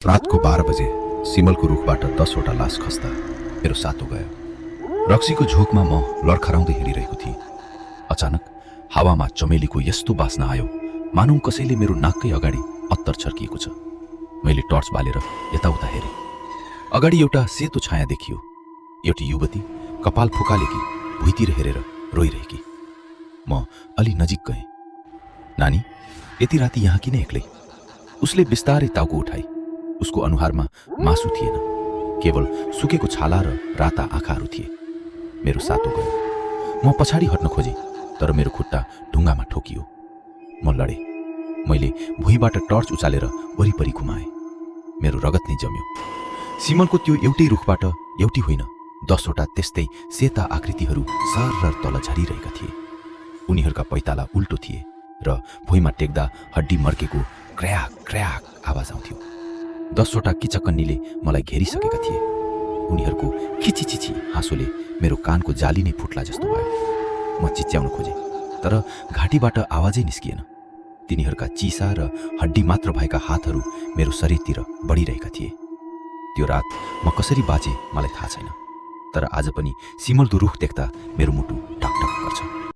रातको 12 बजे सिमलको रुखबाट 10वटा लास खस्दा मेरो सातो गयो। रक्सीको झोकमा म लडखराउँदै हिँडिरहेको थिएँ। अचानक हावामा चमेलीको यस्तो बास्ना आयो मानौ कसैले मेरो नाककै अगाडि अत्तर छर्किएको छ। मैले टर्च बालेर यताउता हेरेँ। अगाडि एउटा सेतो छाया देखियो। एउटी युवती कपाल फुकालेकी भुइँतिर हेरेर रोइरहेकी। म अलि नजिक गएँ। नानी, यति राति यहाँ किन एक्लै? उसले बिस्तारै टाउको उठाई। उसको अनुहारमा मासु थिएन, केवल सुकेको छाला र राता आँखाहरू थिए। मेरो सातो गयो। म पछाडि हट्न खोजेँ, तर मेरो खुट्टा ढुङ्गामा ठोकियो। म लडेँ। मैले भुइँबाट टर्च उचालेर वरिपरि घुमाएँ। मेरो रगत नै जम्यो। सिमलको त्यो एउटै रुखबाट एउटी होइन 10वटा त्यस्तै सेता आकृतिहरू सरर तल झरिरहेका थिए। उनीहरूका पैताला उल्टो थिए र भुइँमा टेक्दा हड्डी मर्केको क्र्याक क्र्याक आवाज आउँथ्यो। 10वटा किचकन्नीले मलाई घेरिसकेका थिए। उनीहरूको खिचिचिची हाँसोले मेरो कानको जाली नै फुट्ला जस्तो भयो। म चिच्याउन खोजेँ, तर घाँटीबाट आवाजै निस्किएन। तिनीहरूका चिसा र हड्डी मात्र भएका हातहरू मेरो शरीरतिर बढिरहेका थिए। त्यो रात म कसरी बाँचे मलाई थाहा छैन, तर आज पनि सिमलको रुख देख्दा मेरो मुटु ढकढक गर्छ।